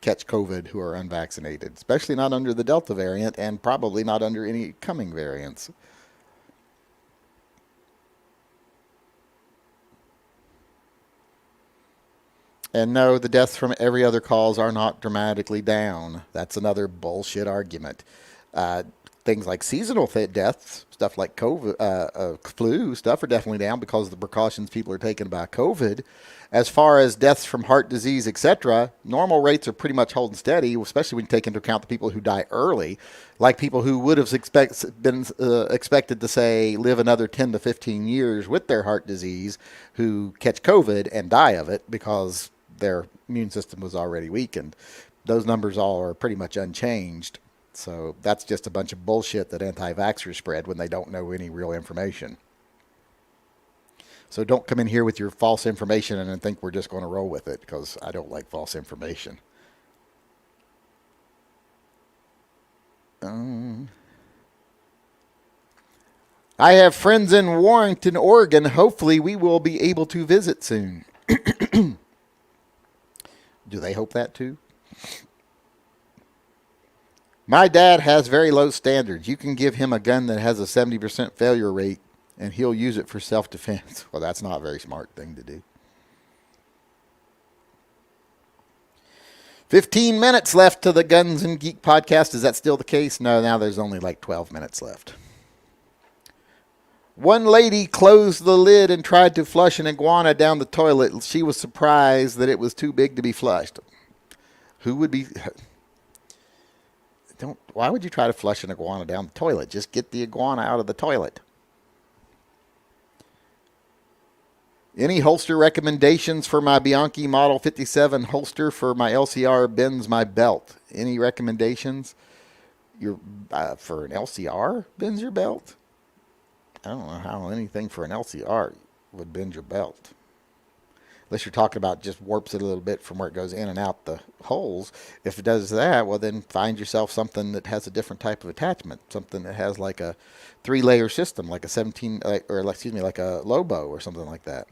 catch COVID who are unvaccinated, especially not under the Delta variant and probably not under any coming variants. And no, the deaths from every other cause are not dramatically down. That's another bullshit argument. Things like seasonal deaths, stuff like COVID, flu stuff are definitely down because of the precautions people are taking about COVID. As far as deaths from heart disease, etc., normal rates are pretty much holding steady, especially when you take into account the people who die early, like people who would have been expected to, say, live another 10 to 15 years with their heart disease who catch COVID and die of it because their immune system was already weakened. Those numbers all are pretty much unchanged. So that's just a bunch of bullshit that anti-vaxxers spread when they don't know any real information. So don't come in here with your false information and then think we're just going to roll with it, because I don't like false information. I have friends in Warrenton, Oregon. Hopefully we will be able to visit soon. Do they hope that too? My dad has very low standards. You can give him a gun that has a 70% failure rate, and he'll use it for self-defense. Well, that's not a very smart thing to do. 15 minutes left to the Guns and Geek podcast. Is that still the case? No, now there's only like 12 minutes left. One lady closed the lid and tried to flush an iguana down the toilet. She was surprised that it was too big to be flushed. Who would be... Don't. Why would you try to flush an iguana down the toilet? Just get the iguana out of the toilet. Any holster recommendations for my Bianchi Model 57 holster for my LCR bends my belt? Any recommendations? For an LCR bends your belt? I don't know how anything for an LCR would bend your belt. Unless you're talking about just warps it a little bit from where it goes in and out the holes. If it does that, well, then find yourself something that has a different type of attachment. Something that has like a 3-layer system, like a 17, like a Lobo or something like that.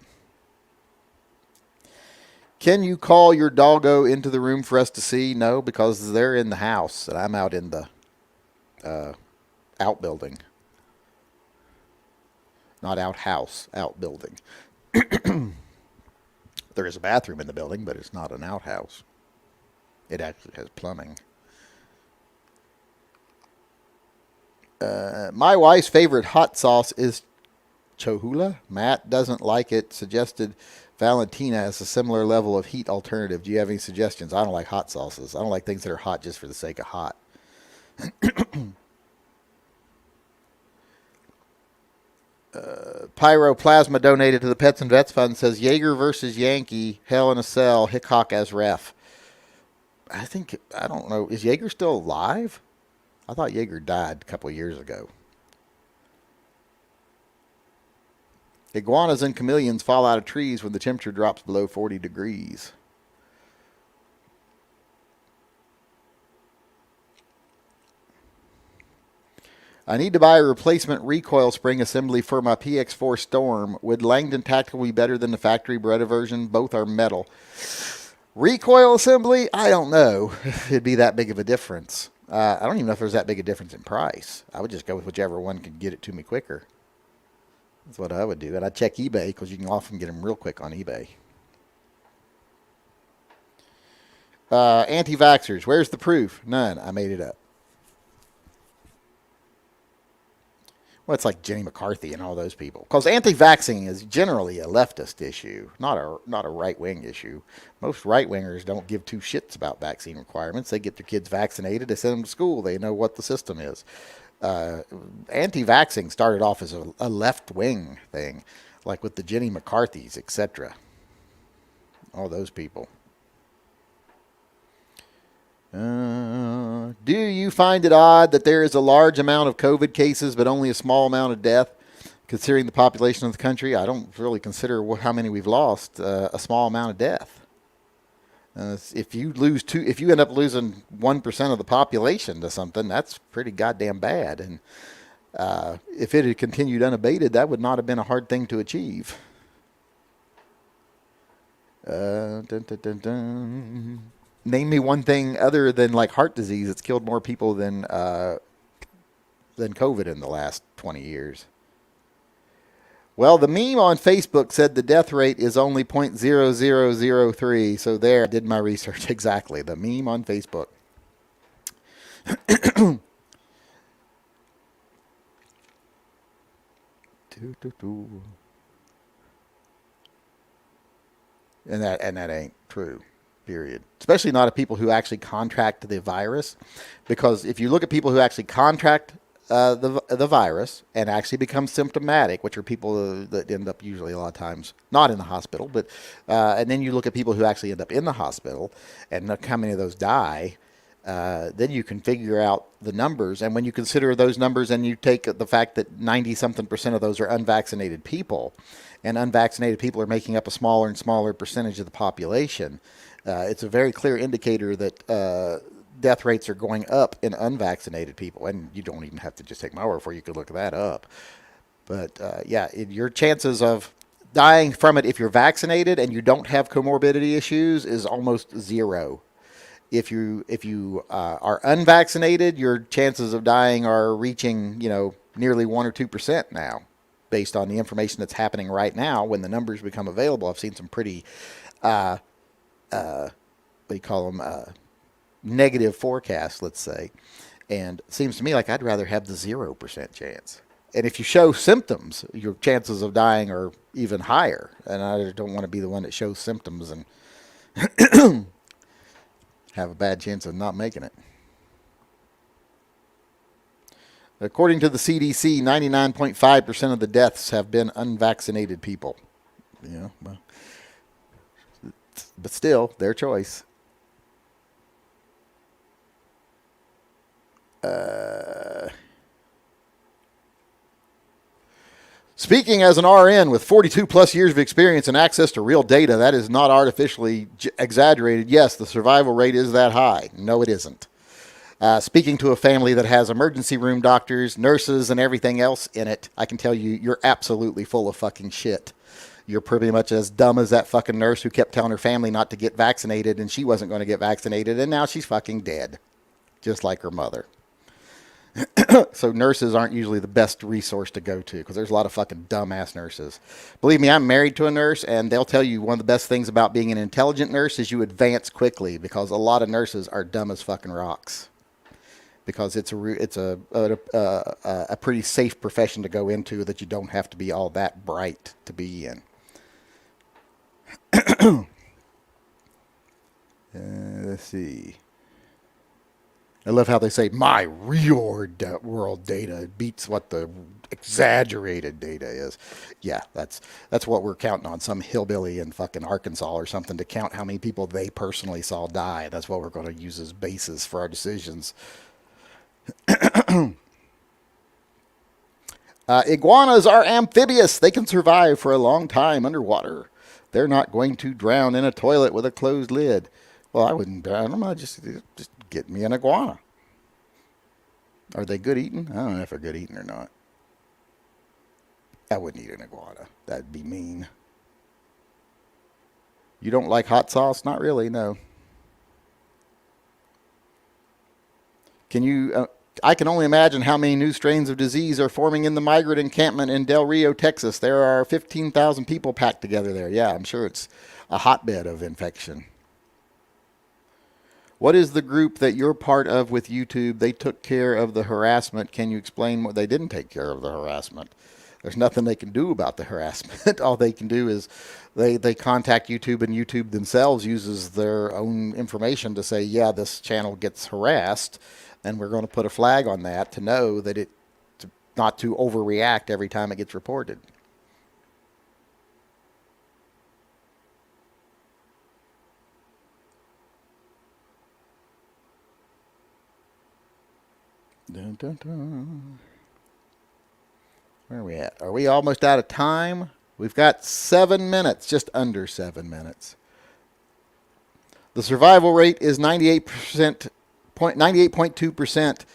Can you call your doggo into the room for us to see? No, because they're in the house and I'm out in the outbuilding. Not outhouse, outbuilding. There is a bathroom in the building, but it's not an outhouse. It actually has plumbing. My wife's favorite hot sauce is Cholula. Matt doesn't like it. Suggested Valentina has a similar level of heat alternative. Do you have any suggestions? I don't like hot sauces. I don't like things that are hot just for the sake of hot. Pyroplasma donated to the Pets and Vets Fund says Jaeger versus Yankee, Hell in a Cell, Hickok as ref. I don't know. Is Jaeger still alive? I thought Jaeger died a couple of years ago. Iguanas and chameleons fall out of trees when the temperature drops below 40 degrees. I need to buy a replacement recoil spring assembly for my PX4 Storm. Would Langdon Tactical be better than the factory Beretta version? Both are metal. Recoil assembly? I don't know if it'd be that big of a difference. I don't even know if there's that big a difference in price. I would just go with whichever one could get it to me quicker. That's what I would do. And I'd check eBay because you can often get them real quick on eBay. Anti-vaxxers. Where's the proof? None. I made it up. Well, it's like Jenny McCarthy and all those people. Because anti-vaxxing is generally a leftist issue, not a right-wing issue. Most right-wingers don't give two shits about vaccine requirements. They get their kids vaccinated. They send them to school. They know what the system is. Anti-vaxxing started off as a left-wing thing, like with the Jenny McCarthys, etc. All those people. Do you find it odd that there is a large amount of COVID cases but only a small amount of death, considering the population of the country? I don't really consider how many we've lost a small amount of death. If you end up losing 1% of the population to something, that's pretty goddamn bad. And if it had continued unabated, that would not have been a hard thing to achieve. Dun, dun, dun, dun. Name me one thing other than like heart disease that's killed more people than COVID in the last 20 years. Well, the meme on Facebook said the death rate is only 0.0003. So there, I did my research exactly. The meme on Facebook. And that ain't true. Period. Especially not of people who actually contract the virus, because if you look at people who actually contract the virus and actually become symptomatic, which are people that end up usually a lot of times not in the hospital, but and then you look at people who actually end up in the hospital and look how many of those die, then you can figure out the numbers. And when you consider those numbers and you take the fact that 90-something% of those are unvaccinated people, and unvaccinated people are making up a smaller and smaller percentage of the population, it's a very clear indicator that death rates are going up in unvaccinated people. And you don't even have to just take my word for it. You could look that up. But your chances of dying from it if you're vaccinated and you don't have comorbidity issues is almost zero. If you are unvaccinated, your chances of dying are reaching nearly 1 or 2% now, based on the information that's happening right now. When the numbers become available, I've seen some pretty what do you call them, negative forecasts, let's say. And it seems to me like I'd rather have the 0% chance. And if you show symptoms, your chances of dying are even higher. And I don't want to be the one that shows symptoms and have a bad chance of not making it. According to the CDC, 99.5% of the deaths have been unvaccinated people. Yeah, well, but still, their choice. Speaking as an RN with 42 plus years of experience and access to real data, that is not artificially exaggerated. Yes, the survival rate is that high. No, it isn't. Speaking to a family that has emergency room doctors, nurses, and everything else in it, I can tell you, you're absolutely full of fucking shit. You're pretty much as dumb as that fucking nurse who kept telling her family not to get vaccinated, and she wasn't going to get vaccinated, and now she's fucking dead, just like her mother. So nurses aren't usually the best resource to go to because there's a lot of fucking dumbass nurses. Believe me, I'm married to a nurse, and they'll tell you one of the best things about being an intelligent nurse is you advance quickly because a lot of nurses are dumb as fucking rocks. Because it's a pretty safe profession to go into that you don't have to be all that bright to be in. Let's see. I love how they say my real world data beats what the exaggerated data is. Yeah, that's what we're counting on. Some hillbilly in fucking Arkansas or something to count how many people they personally saw die. That's what we're going to use as basis for our decisions. Iguanas are amphibious. They can survive for a long time underwater. They're not going to drown in a toilet with a closed lid. Well, I wouldn't drown them. I'd just get me an iguana. Are they good eating? I don't know if they're good eating or not. I wouldn't eat an iguana. That'd be mean. You don't like hot sauce? Not really, no. Can you... I can only imagine how many new strains of disease are forming in the migrant encampment in Del Rio, Texas. There are 15,000 people packed together there. Yeah, I'm sure it's a hotbed of infection. What is the group that you're part of with YouTube? They took care of the harassment. Can you explain what they didn't take care of the harassment? There's nothing they can do about the harassment. All they can do is they contact YouTube, and YouTube themselves uses their own information to say, yeah, this channel gets harassed, and we're going to put a flag on that to know that not to overreact every time it gets reported. Dun, dun, dun. Where are we at? Are we almost out of time? We've got 7 minutes, just under 7 minutes. The survival rate is 98.2%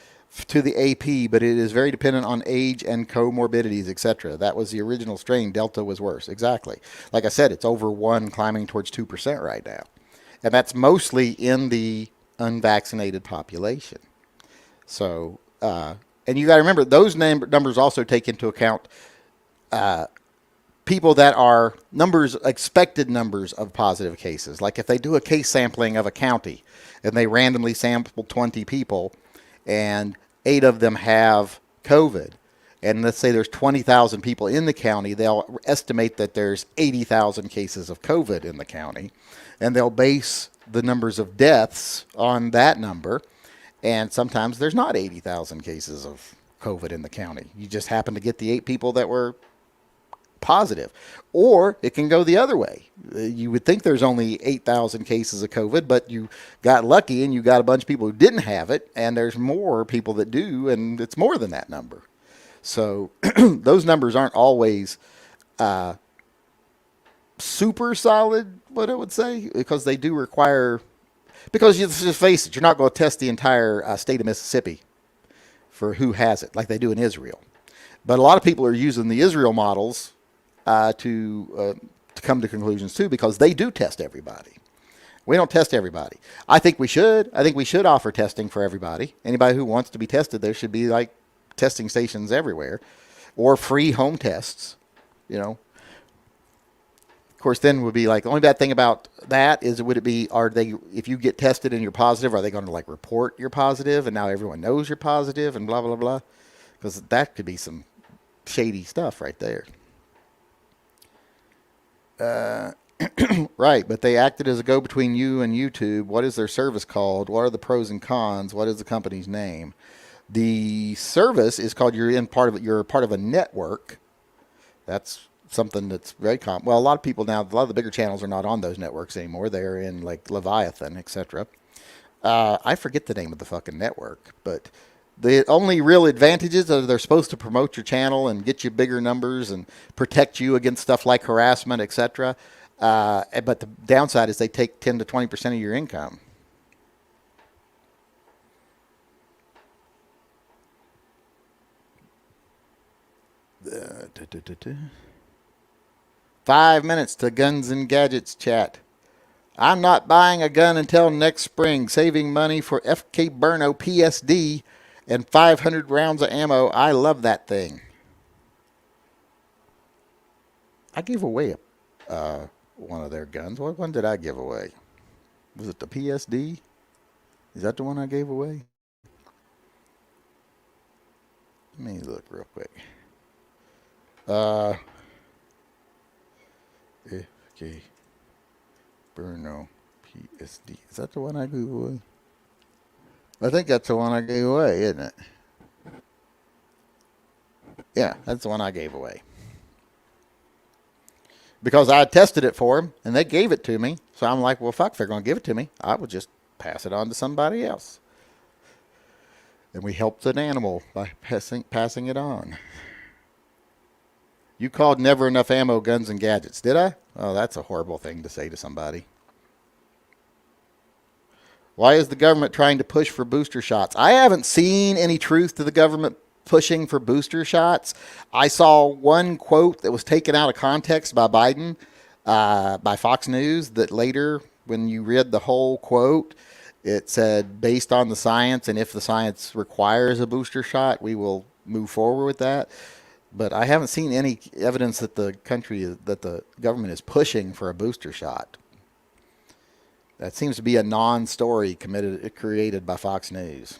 to the AP, but it is very dependent on age and comorbidities, etc. That was the original strain. Delta was worse. Exactly. Like I said, it's over 1 climbing towards 2% right now. And that's mostly in the unvaccinated population. So, and you got to remember, those numbers also take into account people that are expected numbers of positive cases. Like if they do a case sampling of a county and they randomly sample 20 people and 8 of them have COVID, and let's say there's 20,000 people in the county, they'll estimate that there's 80,000 cases of COVID in the county, and they'll base the numbers of deaths on that number. And sometimes there's not 80,000 cases of COVID in the county. You just happen to get the 8 people that were positive. Or it can go the other way. You would think there's only 8,000 cases of COVID, but you got lucky and you got a bunch of people who didn't have it, and there's more people that do, and it's more than that number. So those numbers aren't always super solid, what I would say, because they do require... Because let's just face it, you're not going to test the entire state of Mississippi for who has it, like they do in Israel. But a lot of people are using the Israel models to come to conclusions too, because they do test everybody. We don't test everybody. I think we should. I think we should offer testing for everybody. Anybody who wants to be tested, there should be like testing stations everywhere, or free home tests. You know. Of course, then would be like the only bad thing about that is if you get tested and you're positive, are they going to like report you're positive and now everyone knows you're positive and blah blah blah? Because that could be some shady stuff right there. Right, but they acted as a go-between you and YouTube. What is their service called? What are the pros and cons? What is the company's name? The service is called you're part of a network. That's something that's very common. Well, a lot of people now, a lot of the bigger channels are not on those networks anymore. They're in like Leviathan, etc. I forget the name of the fucking network, but the only real advantages are they're supposed to promote your channel and get you bigger numbers and protect you against stuff like harassment, etc. But the downside is they take 10 to 20% of your income. Uh, 5 minutes to guns and gadgets chat. I'm not buying a gun until next spring, saving money for FK Burno PSD and 500 rounds of ammo. I love that thing. I gave away one of their guns. What one did I give away? Was it the PSD? Is that the one I gave away? Let me look real quick. FK Burno PSD. Is that the one I gave away? I think that's the one I gave away, isn't it? Yeah, that's the one I gave away. Because I tested it for them, and they gave it to me. So I'm like, well, fuck, if they're going to give it to me, I will just pass it on to somebody else. And we helped an animal by passing it on. You called never enough ammo, guns, and gadgets, did I? Oh, that's a horrible thing to say to somebody. Why is the government trying to push for booster shots? I haven't seen any truth to the government pushing for booster shots. I saw one quote that was taken out of context by Biden, by Fox News, that later, when you read the whole quote, it said, based on the science, and if the science requires a booster shot, we will move forward with that. But I haven't seen any evidence that the government is pushing for a booster shot. That seems to be a non-story created by Fox News.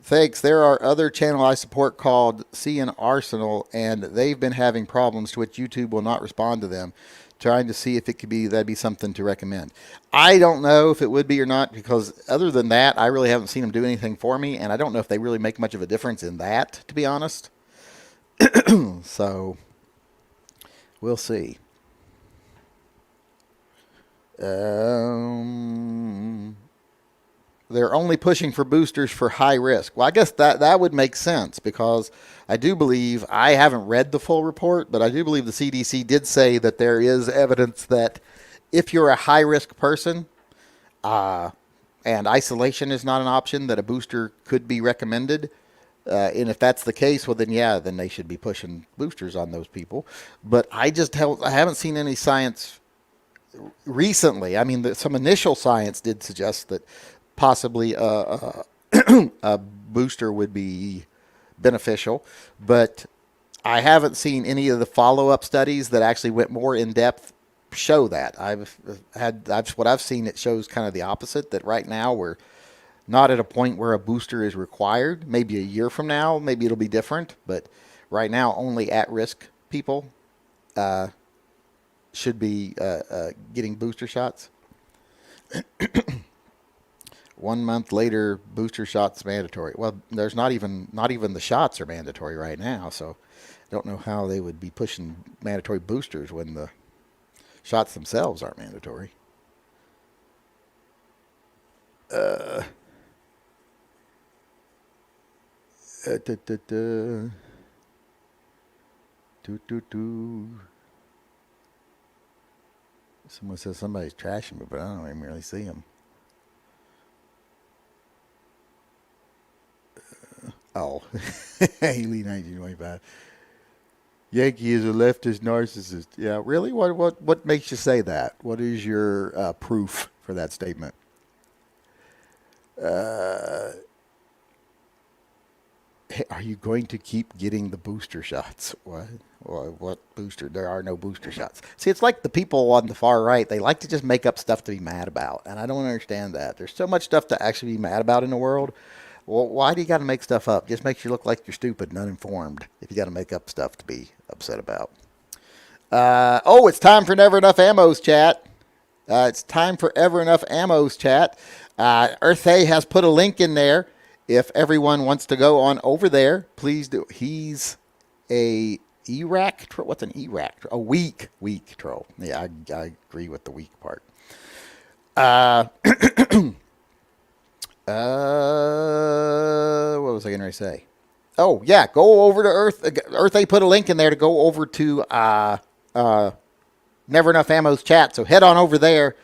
Thanks. There are other channel I support called CN Arsenal, and they've been having problems to which YouTube will not respond to them. Trying to see if it could be, that'd be something to recommend. I don't know if it would be or not, because other than that, I really haven't seen them do anything for me, and I don't know if they really make much of a difference in that, to be honest. So, we'll see. They're only pushing for boosters for high risk. Well, I guess that would make sense, because I do believe, I haven't read the full report, but I do believe the CDC did say that there is evidence that if you're a high risk person, and isolation is not an option, that a booster could be recommended. And if that's the case, well, then yeah, then they should be pushing boosters on those people. But I haven't seen any science recently. I mean, some initial science did suggest that possibly a booster would be beneficial, but I haven't seen any of the follow-up studies that actually went more in depth show that. What I've seen, it shows kind of the opposite, that right now we're not at a point where a booster is required. Maybe a year from now, maybe it'll be different, but right now only at-risk people should be getting booster shots. 1 month later, booster shots mandatory. Well, there's not even the shots are mandatory right now, so I don't know how they would be pushing mandatory boosters when the shots themselves aren't mandatory. Someone says somebody's trashing me, but I don't even really see them. Oh, Haley 1925. Yankee is a leftist narcissist. Yeah, really? What makes you say that? What is your proof for that statement? Are you going to keep getting the booster shots? What booster? There are no booster shots. See, it's like the people on the far right. They like to just make up stuff to be mad about, and I don't understand that. There's so much stuff to actually be mad about in the world. Well, why do you got to make stuff up? Just makes you look like you're stupid and uninformed if you got to make up stuff to be upset about. It's time for Never Enough Ammos chat. It's time for Ever Enough Ammo's chat. Earth A has put a link in there. If everyone wants to go on over there, please do. He's a Iraq troll. What's an Iraq troll? A weak troll. Yeah, I agree with the weak part. Uh, what was I going to say? Oh yeah, go over to Earth. Earth A put a link in there to go over to Never Enough Ammo's chat. So head on over there.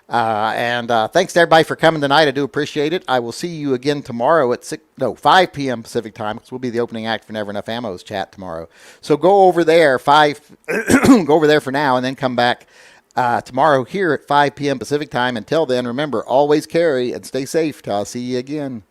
And thanks to everybody for coming tonight. I do appreciate it. I will see you again tomorrow at 5 p.m. Pacific time, because we'll be the opening act for Never Enough Ammo's chat tomorrow. So go over there go over there for now, and then come back tomorrow here at 5 p.m. Pacific time. Until then, remember, always carry and stay safe till I see you again.